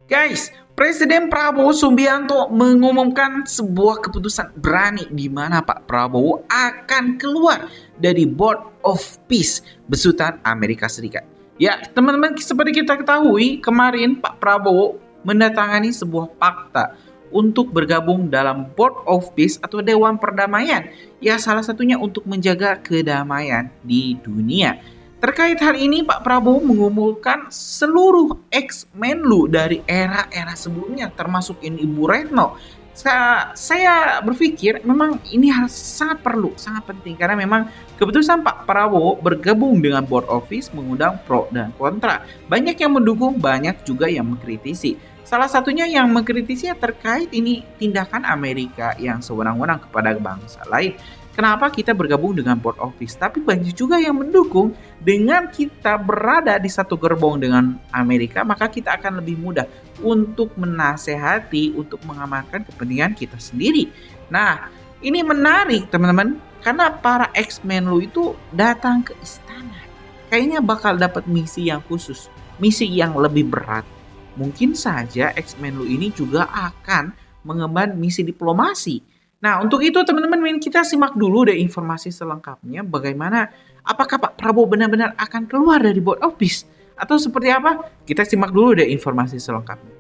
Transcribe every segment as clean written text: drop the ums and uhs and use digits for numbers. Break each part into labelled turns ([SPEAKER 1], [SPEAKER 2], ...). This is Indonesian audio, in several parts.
[SPEAKER 1] Guys, Presiden Prabowo Subianto mengumumkan sebuah keputusan berani di mana Pak Prabowo akan keluar dari Board of Peace besutan Amerika Serikat. Ya, teman-teman, seperti kita ketahui, kemarin Pak Prabowo mendatangani sebuah fakta untuk bergabung dalam Board of Peace atau Dewan Perdamaian. Ya, salah satunya untuk menjaga kedamaian di dunia. Terkait hal ini, Pak Prabowo mengumumkan seluruh ex-Menlu dari era-era sebelumnya, termasuk ini Ibu Retno. Saya berpikir memang ini hal sangat perlu, sangat penting karena memang keputusan Pak Prabowo bergabung dengan Board of Peace mengundang pro dan kontra. Banyak yang mendukung, banyak juga yang mengkritisi. Salah satunya yang mengkritisi terkait ini tindakan Amerika yang sewenang-wenang kepada bangsa lain. Kenapa kita bergabung dengan Board of Peace? Tapi banyak juga yang mendukung dengan kita berada di satu gerbong dengan Amerika, maka kita akan lebih mudah untuk menasehati, untuk mengamankan kepentingan kita sendiri. Nah, ini menarik teman-teman, karena para ex-Menlu itu datang ke istana. Kayaknya bakal dapat misi yang khusus, misi yang lebih berat. Mungkin saja ex-Menlu ini juga akan mengemban misi diplomasi. Nah, untuk itu teman-teman kita simak dulu deh informasi selengkapnya bagaimana apakah Pak Prabowo benar-benar akan keluar dari Board of Peace atau seperti apa? Kita simak dulu deh informasi selengkapnya.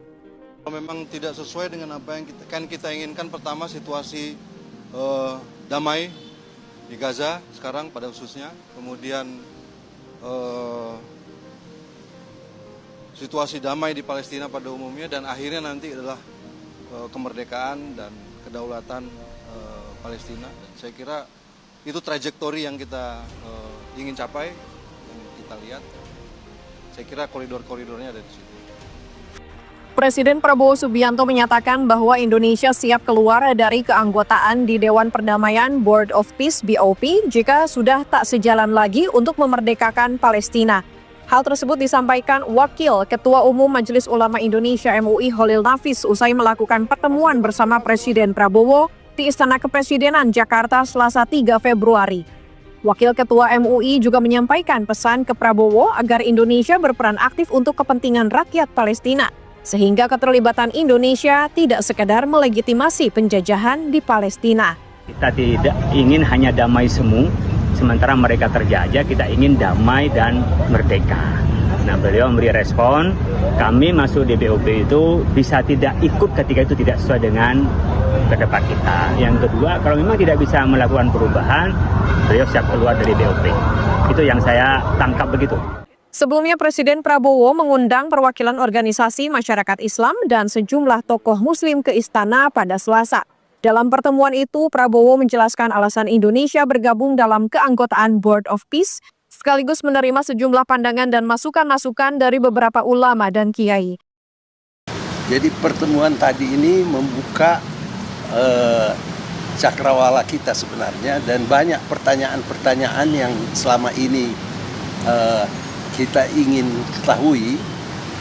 [SPEAKER 2] Kalau memang tidak sesuai dengan apa yang kita inginkan, pertama situasi damai di Gaza sekarang pada khususnya, kemudian situasi damai di Palestina pada umumnya, dan akhirnya nanti adalah kemerdekaan dan kedaulatan Palestina. Dan saya kira itu trajektori yang kita ingin capai, yang kita lihat. Saya kira koridor-koridornya ada di situ.
[SPEAKER 3] Presiden Prabowo Subianto menyatakan bahwa Indonesia siap keluar dari keanggotaan di Dewan Perdamaian Board of Peace (BOP) jika sudah tak sejalan lagi untuk memerdekakan Palestina. Hal tersebut disampaikan Wakil Ketua Umum Majelis Ulama Indonesia MUI Holil Nafis usai melakukan pertemuan bersama Presiden Prabowo di Istana Kepresidenan Jakarta Selasa 3 Februari. Wakil Ketua MUI juga menyampaikan pesan ke Prabowo agar Indonesia berperan aktif untuk kepentingan rakyat Palestina, sehingga keterlibatan Indonesia tidak sekedar melegitimasi penjajahan di Palestina.
[SPEAKER 4] Kita tidak ingin hanya damai semu, sementara mereka terjajah, kita ingin damai dan merdeka. Nah, beliau memberi respon, kami masuk di BOP itu bisa tidak ikut ketika itu tidak sesuai dengan pendapat kita. Yang kedua, kalau memang tidak bisa melakukan perubahan, beliau siap keluar dari BOP. Itu yang saya tangkap begitu.
[SPEAKER 3] Sebelumnya Presiden Prabowo mengundang perwakilan organisasi masyarakat Islam dan sejumlah tokoh Muslim ke istana pada Selasa. Dalam pertemuan itu, Prabowo menjelaskan alasan Indonesia bergabung dalam keanggotaan Board of Peace, sekaligus menerima sejumlah pandangan dan masukan-masukan dari beberapa ulama dan kiai.
[SPEAKER 5] Jadi pertemuan tadi ini membuka cakrawala kita sebenarnya, dan banyak pertanyaan-pertanyaan yang selama ini kita ingin ketahui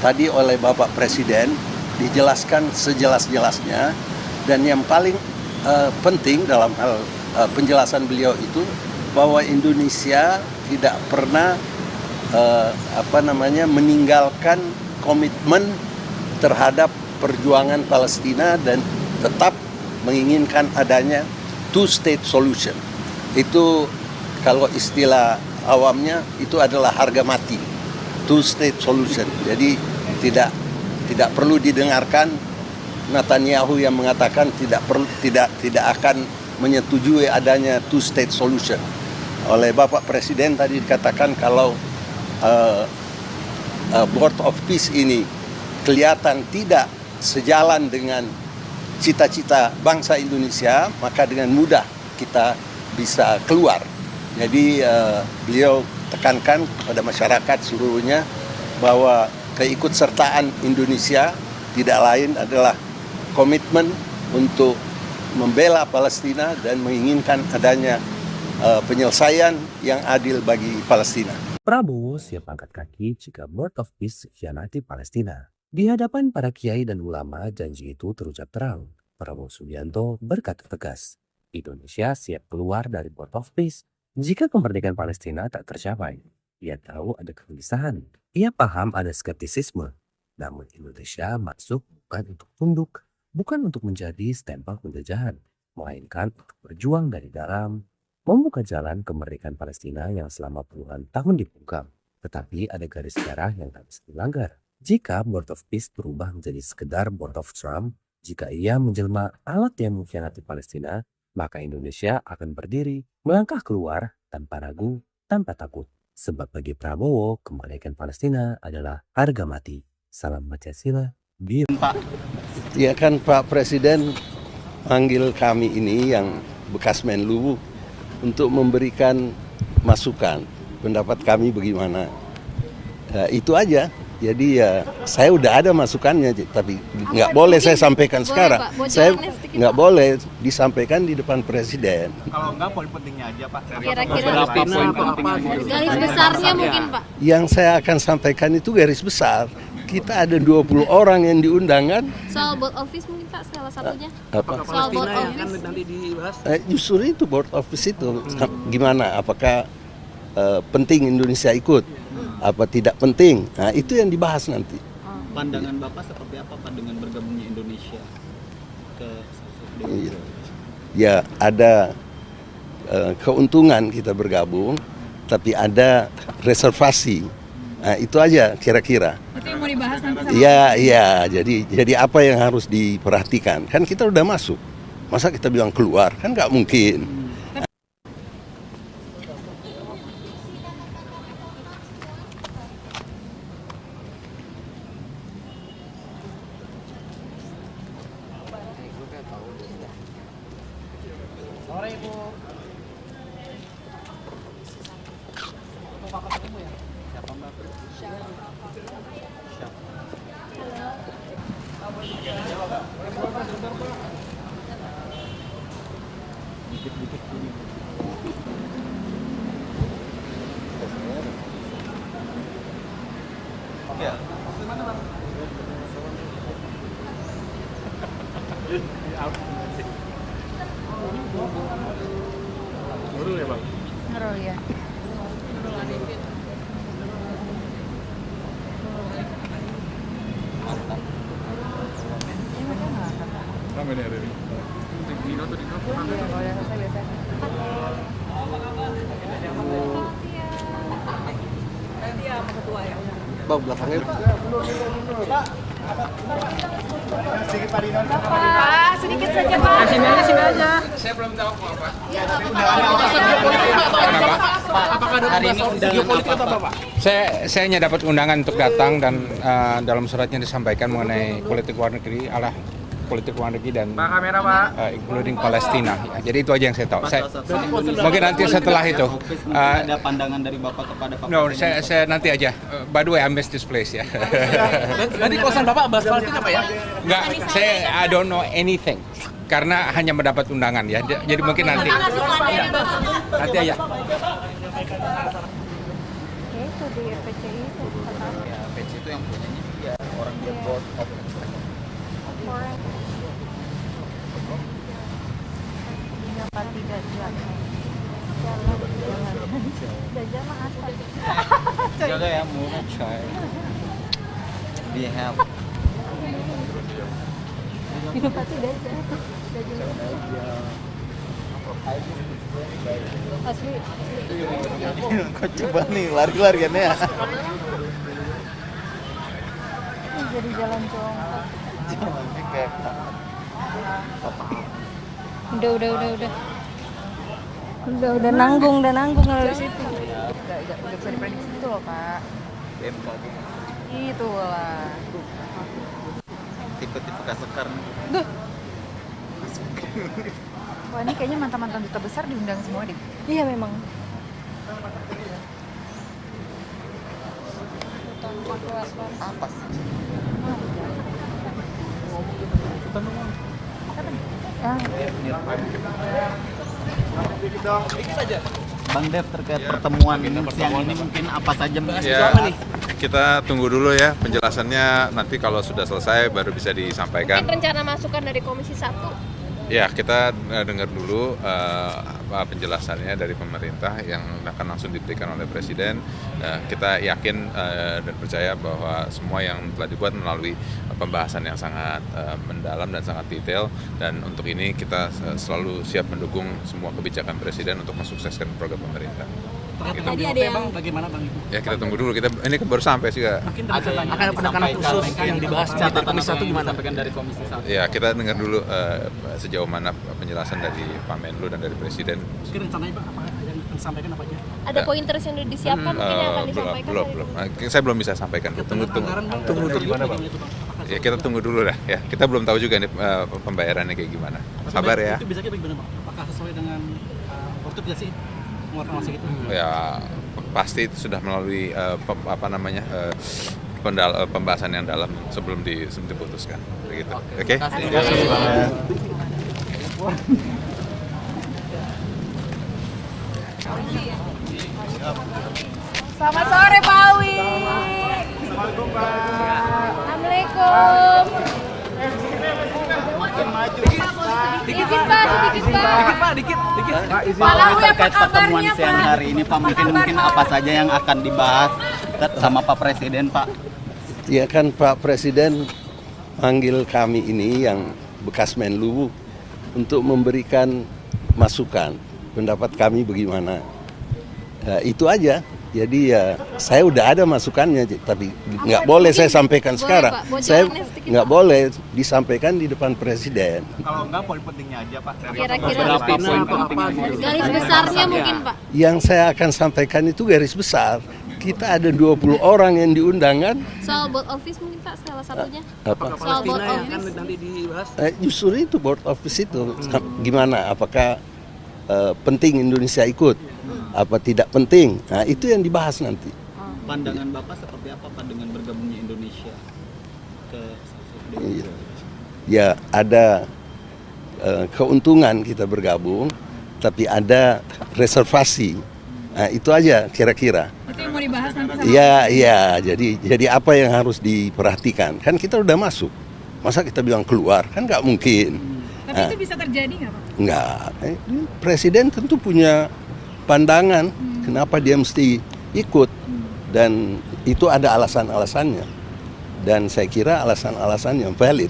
[SPEAKER 5] tadi oleh Bapak Presiden dijelaskan sejelas-jelasnya. Dan yang paling penting dalam hal penjelasan beliau itu bahwa Indonesia tidak pernah meninggalkan komitmen terhadap perjuangan Palestina dan tetap menginginkan adanya two-state solution. Itu kalau istilah awamnya itu adalah harga mati, two-state solution. Jadi tidak perlu didengarkan Netanyahu yang mengatakan tidak akan menyetujui adanya two-state solution. Oleh Bapak Presiden tadi dikatakan kalau Board of Peace ini kelihatan tidak sejalan dengan cita-cita bangsa Indonesia, maka dengan mudah kita bisa keluar. Jadi beliau tekankan kepada masyarakat seluruhnya bahwa keikutsertaan Indonesia tidak lain adalah komitmen untuk membela Palestina dan menginginkan adanya penyelesaian yang adil bagi Palestina.
[SPEAKER 6] Prabowo siap angkat kaki jika Board of Peace khianati Palestina. Di hadapan para kiai dan ulama, janji itu terucap terang. Prabowo Subianto berkata tegas, Indonesia siap keluar dari Board of Peace jika kemerdekaan Palestina tak tercapai. Ia tahu ada kegelisahan. Ia paham ada skeptisisme. Namun Indonesia masuk bukan untuk tunduk, bukan untuk menjadi stempel penjajahan, melainkan untuk berjuang dari dalam, membuka jalan kemerdekaan Palestina yang selama puluhan tahun dibungkam. Tetapi ada garis merah yang tak bisa dilanggar. Jika Board of Peace berubah menjadi sekedar Board of Trump, jika ia menjelma alat yang mengkhianati Palestina, maka Indonesia akan berdiri, melangkah keluar tanpa ragu, tanpa takut. Sebab bagi Prabowo, kemerdekaan Palestina adalah harga mati. Salam Pancasila.
[SPEAKER 5] Ya kan Pak Presiden panggil kami ini yang bekas Menlu untuk memberikan masukan. Pendapat kami bagaimana. Itu aja. Jadi ya saya udah ada masukannya, tapi nggak boleh saya sampaikan sekarang. Saya nggak boleh disampaikan di depan Presiden.
[SPEAKER 7] Kalau enggak poin pentingnya aja Pak.
[SPEAKER 8] Kira-kira garis besarnya mungkin Pak.
[SPEAKER 5] Yang saya akan sampaikan itu garis besar. Kita ada 20 orang yang diundang kan.
[SPEAKER 8] Soal board office mungkin Pak salah satunya.
[SPEAKER 5] Apa?
[SPEAKER 8] Soal board office.
[SPEAKER 7] Nanti dibahas.
[SPEAKER 5] Justru itu board office itu gimana? Apakah penting Indonesia ikut? Apa tidak penting? Nah itu yang dibahas nanti.
[SPEAKER 7] Pandangan Bapak seperti apa Pak dengan bergabungnya Indonesia ke
[SPEAKER 5] Ya ada keuntungan kita bergabung, tapi ada reservasi. Nah, itu aja kira-kira.
[SPEAKER 8] Itu yang mau dibahas nanti.
[SPEAKER 5] Iya. Jadi apa yang harus diperhatikan? Kan kita udah masuk. Masa kita bilang keluar? Kan nggak mungkin.
[SPEAKER 8] Ngerol ya.
[SPEAKER 5] Bang belakangnya.
[SPEAKER 8] Pak, sedikit saja Pak.
[SPEAKER 7] Sini aja.
[SPEAKER 9] Apakah hari ini geopolitik atau apa Pak? Saya hanya dapat undangan untuk datang dan dalam suratnya disampaikan mengenai politik luar negeri dan including Palestina. Ya, jadi itu aja yang saya tahu. Mungkin nanti setelah itu.
[SPEAKER 7] Ada pandangan dari Bapak kepada Pak
[SPEAKER 9] No, saya nanti aja. By the way, I miss this place ya.
[SPEAKER 7] Nanti kosan Bapak bahas Palestina Pak ya?
[SPEAKER 9] Enggak, I don't know anything. Karena hanya mendapat undangan ya. Jadi mungkin nanti. Nanti aja.
[SPEAKER 8] Itu di PCI itu.
[SPEAKER 7] Ya, PCI itu yang punyanya dia orang dia board of
[SPEAKER 8] Orang. Tidak jalan. Dajjal mah asal.
[SPEAKER 7] Jaga ya murah coy. We have.
[SPEAKER 8] Pasti Dajjal. Asli.
[SPEAKER 7] Kok coba nih lari-lari kan ya?
[SPEAKER 8] Jadi jalan jongkok.
[SPEAKER 7] Jalannya kayak
[SPEAKER 8] Udah nanggung kalau di situ. Gak bisa diprediksi itu loh Pak.
[SPEAKER 7] BMKG.
[SPEAKER 8] Itu lah.
[SPEAKER 7] Tipe-tipe kasekar.
[SPEAKER 8] Duh. Wah ini kayaknya mantan-mantan duta besar diundang semua deh. Iya memang.
[SPEAKER 7] Apa sih? Bang Dev terkait pertemuan siang ini mungkin apa saja nih?
[SPEAKER 10] Kita tunggu dulu ya penjelasannya, nanti kalau sudah selesai baru bisa disampaikan.
[SPEAKER 8] Mungkin rencana masukan dari Komisi 1?
[SPEAKER 10] Ya kita dengar dulu penjelasannya dari pemerintah yang akan langsung diberikan oleh Presiden. Kita yakin dan percaya bahwa semua yang telah dibuat melalui pembahasan yang sangat mendalam dan sangat detail, dan untuk ini kita selalu siap mendukung semua kebijakan Presiden untuk mensukseskan program pemerintah. Gitu.
[SPEAKER 7] Tadi ada yang bagaimana Bang?
[SPEAKER 10] Ya kita tunggu dulu, ini baru sampai sih Kak.
[SPEAKER 7] Mungkin akan ada penekanan khusus yang dibahas catatan Komisi 1 gimana? Sampaikan dari Komisi 1.
[SPEAKER 10] Ya kita dengar dulu sejauh mana penjelasan dari Pak Menlu dan dari Presiden.
[SPEAKER 7] Mungkin rencananya Pak, apa yang akan disampaikan apa aja?
[SPEAKER 8] Ada poin terus yang sudah disiapkan mungkin yang akan disampaikan?
[SPEAKER 10] Belum. Saya belum bisa sampaikan. Tunggu.
[SPEAKER 7] Gimana Bang?
[SPEAKER 10] Ya kita tunggu dulu lah ya. Kita belum tahu juga nih pembayarannya kayak gimana. Sabar ya.
[SPEAKER 7] Itu biasanya bagaimana Bang? Apakah sesuai dengan order biasa sih? Mengeluarkan masih gitu?
[SPEAKER 10] Ya pasti sudah melalui pembahasan yang dalam sebelum diputuskan. Begitu. Oke.
[SPEAKER 8] Selamat sore Pak Awi. Assalamualaikum. Dikit Pak.
[SPEAKER 7] Pak, terkait pertemuan siang hari ini Pak, mungkin apa saja yang akan dibahas sama Pak Presiden Pak?
[SPEAKER 5] Ya kan Pak Presiden manggil kami ini yang bekas Menlu untuk memberikan masukan, pendapat kami bagaimana. Itu aja. Jadi ya saya udah ada masukannya, tapi nggak boleh saya sampaikan sekarang. Saya nggak boleh disampaikan di depan Presiden.
[SPEAKER 7] Kalau nggak, poin pentingnya aja Pak.
[SPEAKER 8] Kira-kira garis besarnya mungkin Pak.
[SPEAKER 5] Yang saya akan sampaikan itu garis besar. Kita ada 20 orang yang diundang kan.
[SPEAKER 8] Soal board office mungkin Pak salah satunya.
[SPEAKER 5] Apa?
[SPEAKER 8] Soal board office.
[SPEAKER 7] Nanti dibahas.
[SPEAKER 5] Justru itu board office itu gimana? Apakah penting Indonesia ikut? Apa tidak penting? Nah itu yang dibahas nanti.
[SPEAKER 7] Pandangan Bapak seperti apa Pak dengan bergabungnya Indonesia ke
[SPEAKER 5] Ya ada keuntungan kita bergabung, tapi ada reservasi. Nah itu aja kira-kira.
[SPEAKER 8] Itu yang mau dibahas nanti.
[SPEAKER 5] Iya. Jadi apa yang harus diperhatikan? Kan kita udah masuk. Masa kita bilang keluar? Kan nggak mungkin.
[SPEAKER 8] Tapi itu bisa terjadi nggak Pak?
[SPEAKER 5] Nggak. Presiden tentu punya pandangan kenapa dia mesti ikut, dan itu ada alasan-alasannya, dan saya kira alasan-alasan yang valid.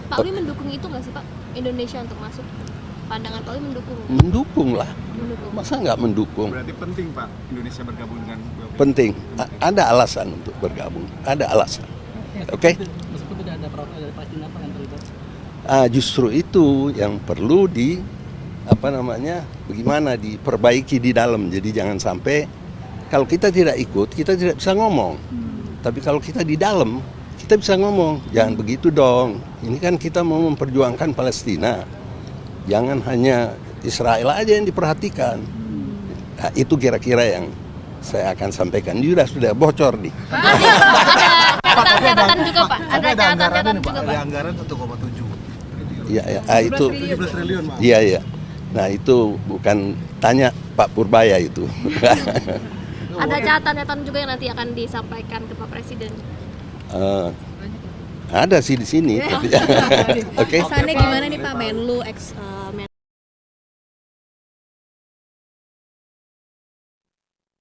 [SPEAKER 8] Pak Wi mendukung itu nggak sih Pak, Indonesia untuk masuk? Pandangan Pak Wi mendukung?
[SPEAKER 5] Mendukung lah, masa nggak mendukung?
[SPEAKER 7] Berarti penting Pak Indonesia bergabung dengan
[SPEAKER 5] Penting, ada alasan untuk bergabung, ada alasan. Oke?
[SPEAKER 7] Meskipun tidak ada perwakilan dari Palestina Pak yang terlibat.
[SPEAKER 5] Justru itu yang perlu bagaimana diperbaiki di dalam. Jadi jangan sampai kalau kita tidak ikut, kita tidak bisa ngomong. Tapi kalau kita di dalam, kita bisa ngomong. Jangan begitu dong. Ini kan kita mau memperjuangkan Palestina. Jangan hanya Israel aja yang diperhatikan. Nah, itu kira-kira yang saya akan sampaikan. Ini sudah bocor nih.
[SPEAKER 8] Ada catatan juga Pak. Ada catatan juga Pak.
[SPEAKER 2] Anggaran 1,7.
[SPEAKER 5] Iya, itu
[SPEAKER 2] 17 triliun Pak.
[SPEAKER 5] Iya. Nah itu bukan tanya Pak Purbaya itu.
[SPEAKER 8] Ada catatan juga yang nanti akan disampaikan ke Pak Presiden.
[SPEAKER 5] Ada sih di sini. Oke.
[SPEAKER 8] Kesannya gimana nih Pak Menlu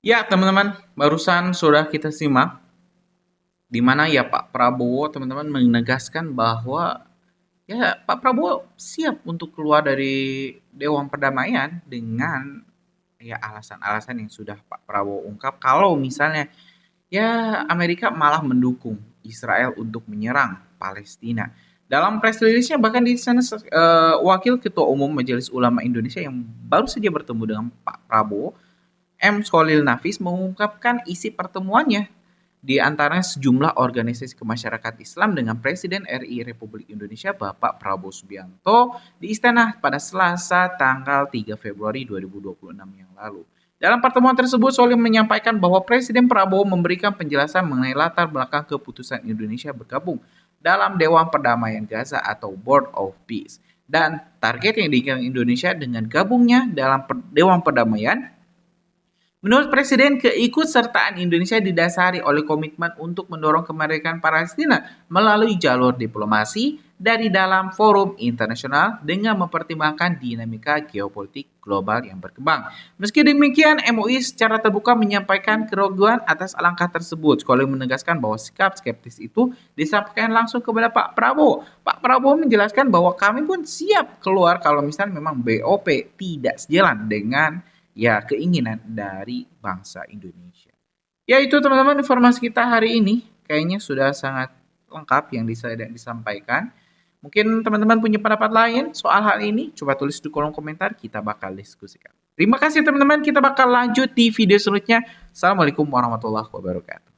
[SPEAKER 1] Ya teman-teman, barusan sudah kita simak di mana ya Pak Prabowo teman-teman menegaskan bahwa ya Pak Prabowo siap untuk keluar dari Dewan Perdamaian dengan ya alasan-alasan yang sudah Pak Prabowo ungkap, kalau misalnya ya Amerika malah mendukung Israel untuk menyerang Palestina. Dalam press release-nya bahkan di sana Wakil Ketua Umum Majelis Ulama Indonesia yang baru saja bertemu dengan Pak Prabowo, M. Sholil Nafis, mengungkapkan isi pertemuannya di antaranya sejumlah organisasi kemasyarakatan Islam dengan Presiden RI Republik Indonesia Bapak Prabowo Subianto di Istana pada Selasa tanggal 3 Februari 2026 yang lalu. Dalam pertemuan tersebut, Sholil menyampaikan bahwa Presiden Prabowo memberikan penjelasan mengenai latar belakang keputusan Indonesia bergabung dalam Dewan Perdamaian Gaza atau Board of Peace, dan target yang diinginkan Indonesia dengan gabungnya dalam Dewan Perdamaian. Menurut Presiden, keikutsertaan Indonesia didasari oleh komitmen untuk mendorong kemerdekaan Palestina melalui jalur diplomasi dari dalam forum internasional dengan mempertimbangkan dinamika geopolitik global yang berkembang. Meski demikian, MUI secara terbuka menyampaikan keraguan atas langkah tersebut. Sekolah menegaskan bahwa sikap skeptis itu disampaikan langsung kepada Pak Prabowo. Pak Prabowo menjelaskan bahwa kami pun siap keluar kalau misalnya memang BOP tidak sejalan dengan keinginan dari bangsa Indonesia. Ya itu teman-teman informasi kita hari ini. Kayaknya sudah sangat lengkap yang disampaikan. Mungkin teman-teman punya pendapat lain soal hal ini, coba tulis di kolom komentar, kita bakal diskusikan. Terima kasih teman-teman, kita bakal lanjut di video selanjutnya. Assalamualaikum warahmatullahi wabarakatuh.